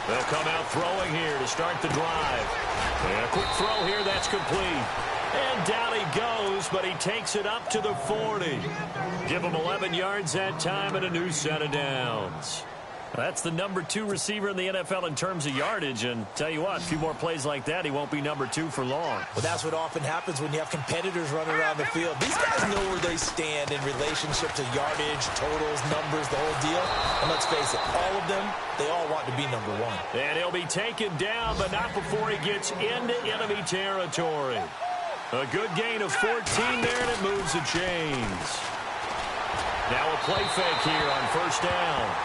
They'll come out throwing here to start the drive. And a quick throw here, that's complete. And down he goes, but he takes it up to the 40. Give him 11 yards that time and a new set of downs. That's the number 2 receiver in the NFL in terms of yardage. And tell you what, a few more plays like that, he won't be number 2 for long. Well, that's what often happens when you have competitors running around the field. These guys know where they stand in relationship to yardage, totals, numbers, the whole deal. And let's face it, all of them, they all want to be number 1. And he'll be taken down, but not before he gets into enemy territory. A good gain of 14 there, and it moves the chains. Now a play fake here on first down.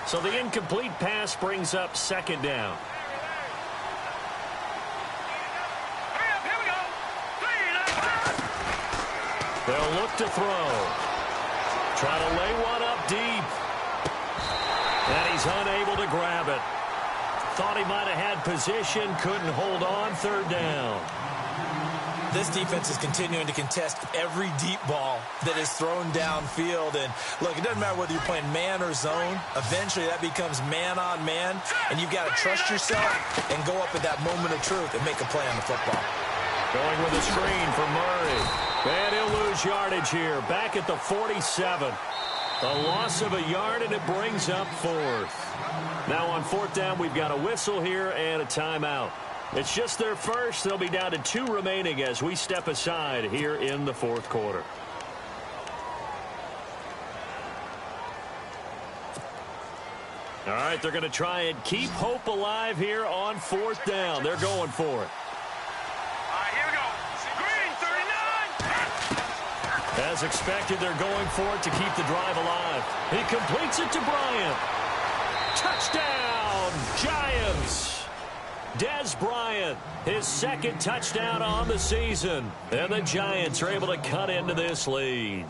So the incomplete pass brings up second down. They'll look to throw. Try to lay one up deep. And he's unable to grab it. Thought he might have had position, couldn't hold on, third down. This defense is continuing to contest every deep ball that is thrown downfield. And, look, it doesn't matter whether you're playing man or zone. Eventually, that becomes man on man. And you've got to trust yourself and go up at that moment of truth and make a play on the football. Going with a screen for Murray. And he'll lose yardage here. Back at the 47. A loss of a yard, and it brings up fourth. Now on fourth down, we've got a whistle here and a timeout. It's just their first. They'll be down to 2 remaining as we step aside here in the fourth quarter. All right, they're going to try and keep hope alive here on fourth down. They're going for it. All right, here we go. Green, 39. As expected, they're going for it to keep the drive alive. He completes it to Bryant. Touchdown, Giants. Dez Bryant, his second touchdown on the season. And the Giants are able to cut into this lead.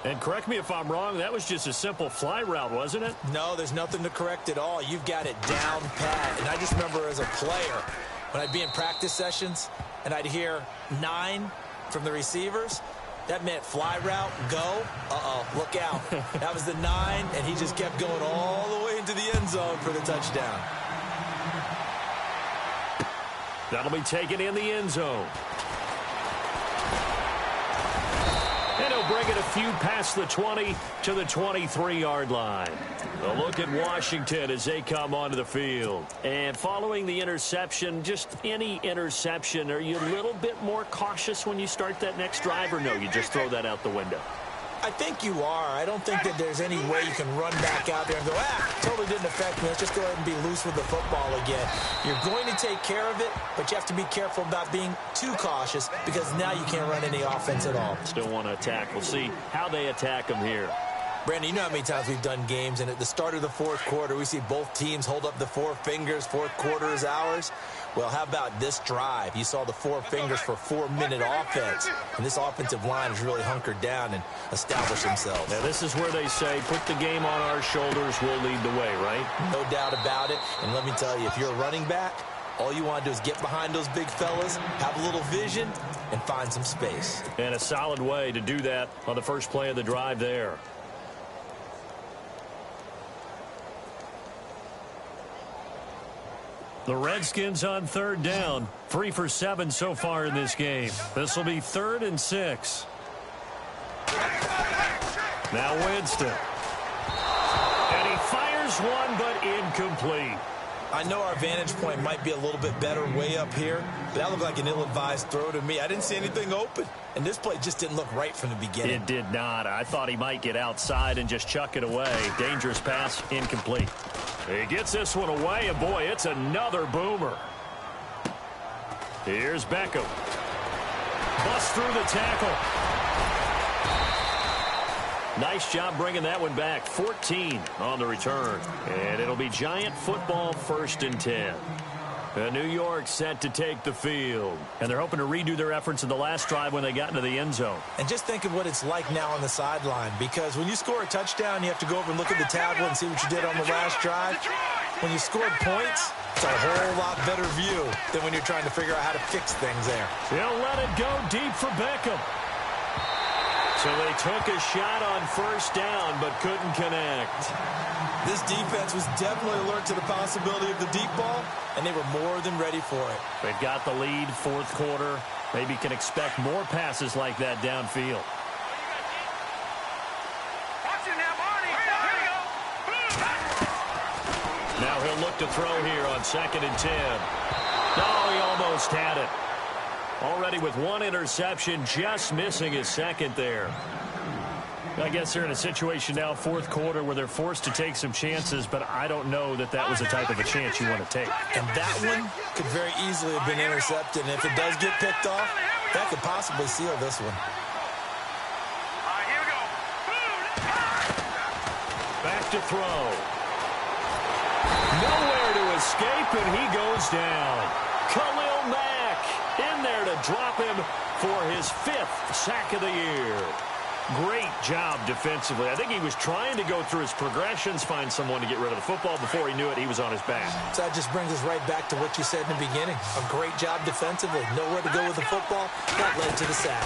And correct me if I'm wrong, that was just a simple fly route, wasn't it? No, there's nothing to correct at all. You've got it down pat. And I just remember as a player, when I'd be in practice sessions and I'd hear 9 from the receivers, that meant fly route, go, look out. That was the 9, and he just kept going all the way into the end zone for the touchdown. That'll be taken in the end zone. And he'll bring it a few past the 20 to the 23-yard line. A look at Washington as they come onto the field. And following the interception, just any interception, are you a little bit more cautious when you start that next drive, or no, you just throw that out the window? I think you are. I don't think that there's any way you can run back out there and go, totally didn't affect me. Let's just go ahead and be loose with the football again. You're going to take care of it, but you have to be careful about being too cautious because now you can't run any offense at all. Still want to attack. We'll see how they attack them here. Brandon, you know how many times we've done games, and at the start of the fourth quarter, we see both teams hold up the 4 fingers, fourth quarter is ours. Well, how about this drive? You saw the 4 fingers for 4-minute offense, and this offensive line has really hunkered down and established themselves. Now, this is where they say, put the game on our shoulders, we'll lead the way, right? No doubt about it, and let me tell you, if you're a running back, all you want to do is get behind those big fellas, have a little vision, and find some space. And a solid way to do that on the first play of the drive there. The Redskins on third down. 3 for 7 so far in this game. This will be 3rd and 6. Now Winston. And he fires one, but incomplete. I know our vantage point might be a little bit better way up here, but that looked like an ill-advised throw to me. I didn't see anything open, and this play just didn't look right from the beginning. It did not. I thought he might get outside and just chuck it away. Dangerous pass, incomplete. He gets this one away, and boy, it's another boomer. Here's Beckham. Busts through the tackle. Nice job bringing that one back. 14 on the return. And it'll be Giant football, 1st and 10. New York set to take the field. And they're hoping to redo their efforts in the last drive when they got into the end zone. And just think of what it's like now on the sideline. Because when you score a touchdown, you have to go over and look at the tablet and see what you did on the last drive. When you scored points, it's a whole lot better view than when you're trying to figure out how to fix things there. He'll let it go deep for Beckham. So they took a shot on first down, but couldn't connect. This defense was definitely alert to the possibility of the deep ball, and they were more than ready for it. They've got the lead, fourth quarter. Maybe can expect more passes like that downfield. Now he'll look to throw here on 2nd and 10. No, he almost had it. Already with one interception, just missing his second there. I guess they're in a situation now, fourth quarter, where they're forced to take some chances, but I don't know that that was the type of a chance you want to take. And that one could very easily have been intercepted, and if it does get picked off, that could possibly seal this one. Here we go. Back to throw. Nowhere to escape, and he goes down. Khalil Mack in there to drop him for his 5th sack of the year. Great job defensively. I think he was trying to go through his progressions, find someone to get rid of the football. Before he knew it, he was on his back. So that just brings us right back to what you said in the beginning. A great job defensively. Nowhere to go with the football. That led to the sack.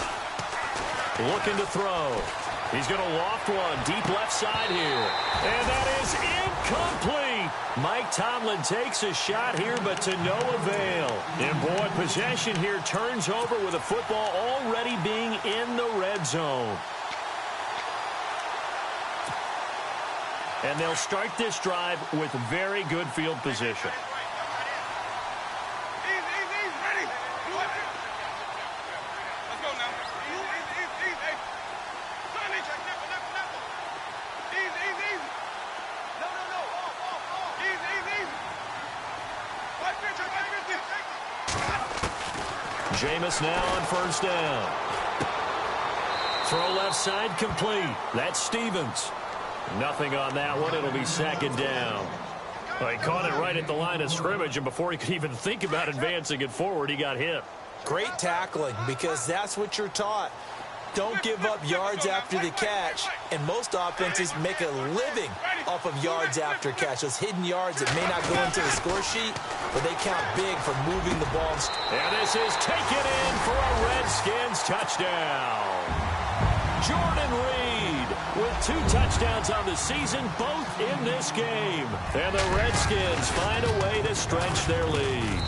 Looking to throw. He's going to loft one deep left side here. And that is incomplete. Mike Tomlin takes a shot here, but to no avail. And boy, possession here turns over with the football already being in the red zone. And they'll start this drive with very good field position. Jameis now on first down. Throw left side complete. That's Stevens. Nothing on that one. It'll be 2nd down. Well, he caught it right at the line of scrimmage, and before he could even think about advancing it forward, he got hit. Great tackling, because that's what you're taught. Don't give up yards after the catch, and most offenses make a living off of yards after catch. Those hidden yards that may not go into the score sheet, but they count big for moving the ball. And this is taken in for a Redskins touchdown. Jordan Reed with 2 touchdowns on the season, both in this game. And the Redskins find a way to stretch their lead.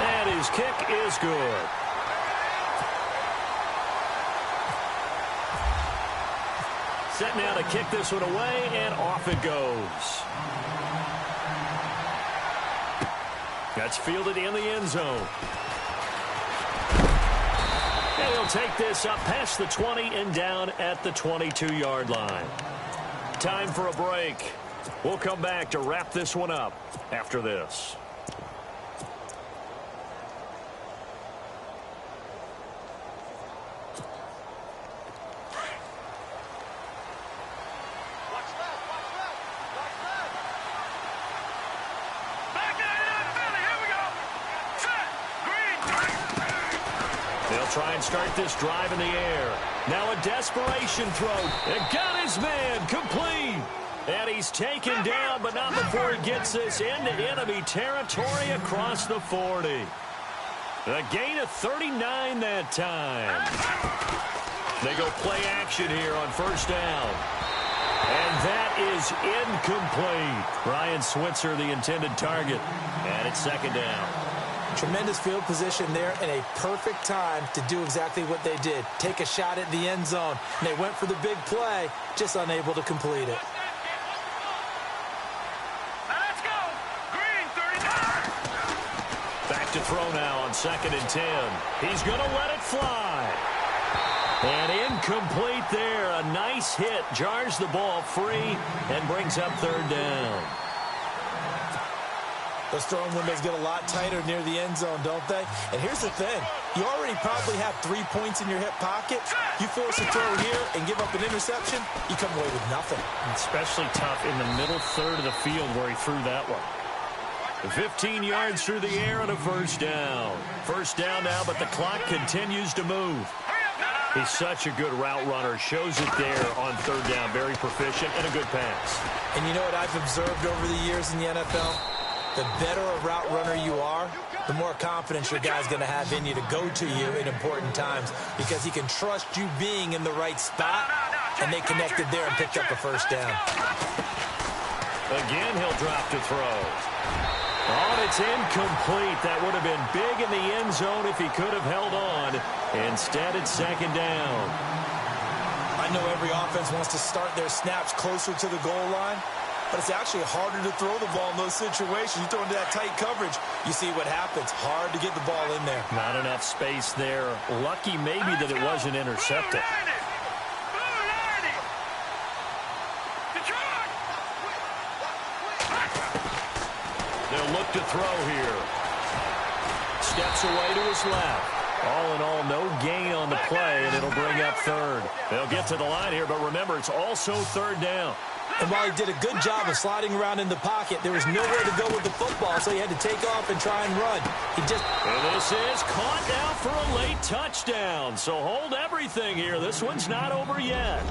And his kick is good. Set now to kick this one away, and off it goes. That's fielded in the end zone. And he'll take this up past the 20 and down at the 22-yard line. Time for a break. We'll come back to wrap this one up after this. Try and start this drive in the air. Now a desperation throw. It got his man complete. And he's taken down, but not before he gets this into enemy territory across the 40. A gain of 39 that time. They go play action here on first down. And that is incomplete. Ryan Switzer, the intended target. And it's 2nd down. Tremendous field position there and a perfect time to do exactly what they did. Take a shot at the end zone. And they went for the big play, just unable to complete it. Let's go. Green, 39. Back to throw now on 2nd and 10. He's going to let it fly. And incomplete there. A nice hit. Jars the ball free and brings up 3rd down. Those throwing windows get a lot tighter near the end zone, don't they? And here's the thing. You already probably have 3 points in your hip pocket. You force a throw here and give up an interception, you come away with nothing. Especially tough in the middle third of the field where he threw that one. 15 yards through the air and a first down. First down now, but the clock continues to move. He's such a good route runner. Shows it there on 3rd down. Very proficient and a good pass. And you know what I've observed over the years in the NFL? the better a route runner you are, the more confidence your guy's going to have in you to go to you in important times because he can trust you being in the right spot, and they connected there and picked up a first down. Again, he'll drop to throw. Oh, it's incomplete. That would have been big in the end zone if he could have held on. Instead, it's second down. I know every offense wants to start their snaps closer to the goal line, but it's actually harder to throw the ball in those situations. You throw into that tight coverage, you see what happens. Hard to get the ball in there. Not enough space there. Lucky maybe that it wasn't intercepted. They'll look to throw here. Steps away to his left. All in all, no gain on the play, and it'll bring up third. They'll get to the line here, but remember, it's also third down. And while he did a good job of sliding around in the pocket, there was nowhere to go with the football, so he had to take off and try and run. And this is caught now for a late touchdown. So hold everything here. This one's not over yet.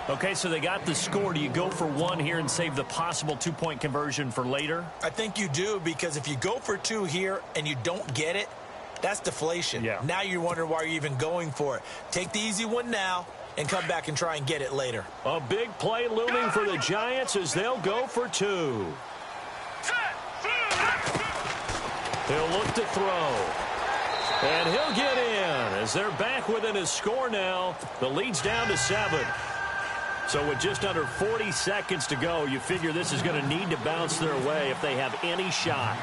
Okay, so they got the score. Do you go for one here and save the possible two-point conversion for later? I think you do, because if you go for two here and you don't get it, that's deflation. Yeah. Now you're wondering why you're even going for it. Take the easy one now and come back and try and get it later. A big play looming for the Giants as they'll go for two. He'll look to throw. And he'll get in as they're back within his score now. The lead's down to 7. So with just under 40 seconds to go, you figure this is going to need to bounce their way if they have any shot.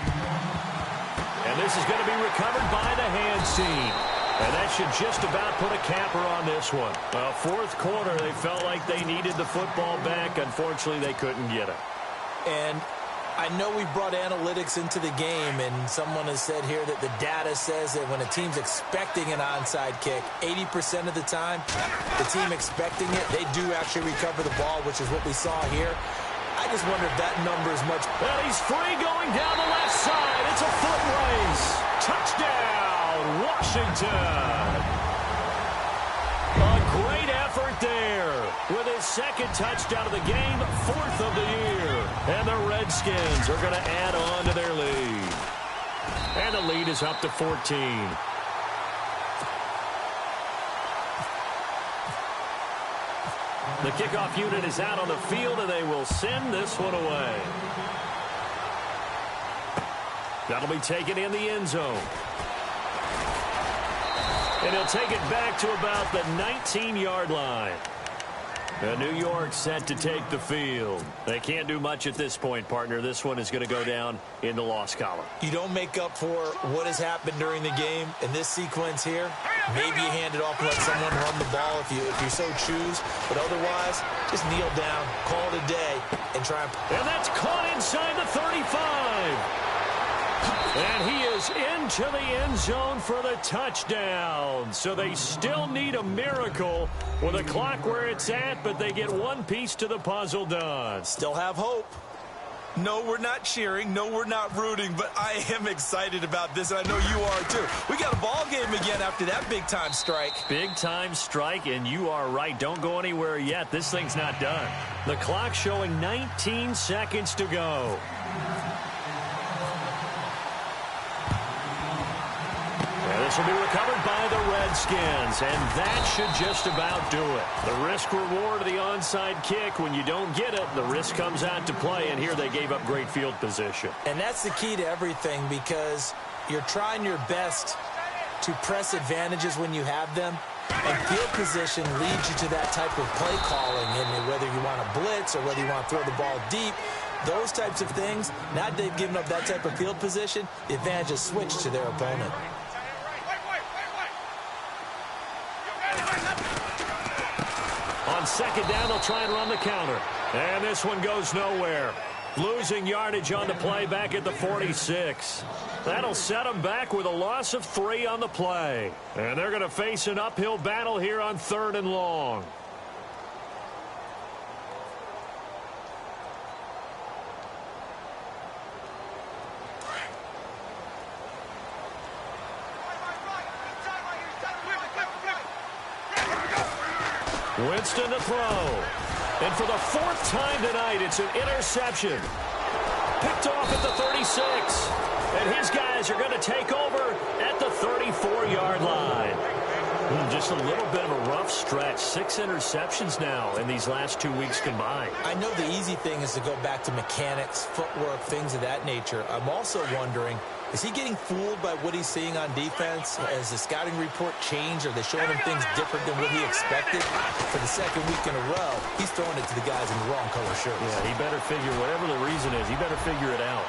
And this is going to be recovered by the hands team. And that should just about put a capper on this one. Well, fourth quarter, they felt like they needed the football back. Unfortunately, they couldn't get it. And I know we brought analytics into the game, and someone has said here that the data says that when a team's expecting an onside kick, 80% of the time, the team expecting it, they do actually recover the ball, which is what we saw here. I just wonder if that number is much. Well, he's free going down the left side. It's a foot race. Touchdown, Washington. A great effort there with his second touchdown of the game, 4th of the year. And the Redskins are going to add on to their lead. And the lead is up to 14. The kickoff unit is out on the field, and they will send this one away. That'll be taken in the end zone. And he'll take it back to about the 19-yard line. New York set to take the field. They can't do much at this point, partner. This one is going to go down in the loss column. You don't make up for what has happened during the game in this sequence here. Maybe you hand it off and let someone run the ball if you so choose. But otherwise, just kneel down, call it a day, and try and... And that's caught inside the 35. And he is into the end zone for the touchdown. So they still need a miracle with a clock where it's at, but they get one piece to the puzzle done. Still have hope. No, we're not cheering. No, we're not rooting, but I am excited about this, and I know you are too. We got a ball game again after that big-time strike. Big-time strike, and you are right. Don't go anywhere yet. This thing's not done. The clock showing 19 seconds to go. This will be recovered by the Redskins, and that should just about do it. The risk-reward of the onside kick, when you don't get it, the risk comes out to play, and here they gave up great field position. And that's the key to everything, because you're trying your best to press advantages when you have them, and field position leads you to that type of play calling, and whether you want to blitz or whether you want to throw the ball deep, those types of things, now that they've given up that type of field position, the advantage is switched to their opponent. On second down, they'll try and run the counter. And this one goes nowhere. Losing yardage on the play back at the 46. That'll set them back with a loss of 3 on the play. And they're going to face an uphill battle here on 3rd and long. Winston to throw. And for the 4th time tonight, it's an interception. Picked off at the 36. And his guys are going to take over at the 34-yard line. Just a little bit of a rough stretch. 6 interceptions now in these last 2 weeks combined. I know the easy thing is to go back to mechanics, footwork, things of that nature. I'm also wondering, is he getting fooled by what he's seeing on defense? Has the scouting report changed? Are they showing him things different than what he expected? For the second week in a row, he's throwing it to the guys in the wrong color shirts. Yeah, he better figure, whatever the reason is, he better figure it out.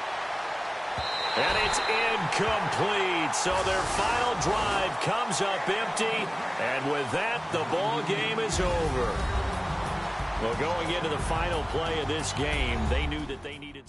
And it's incomplete. So their final drive comes up empty. And with that, the ball game is over. Well, going into the final play of this game, they knew that they needed...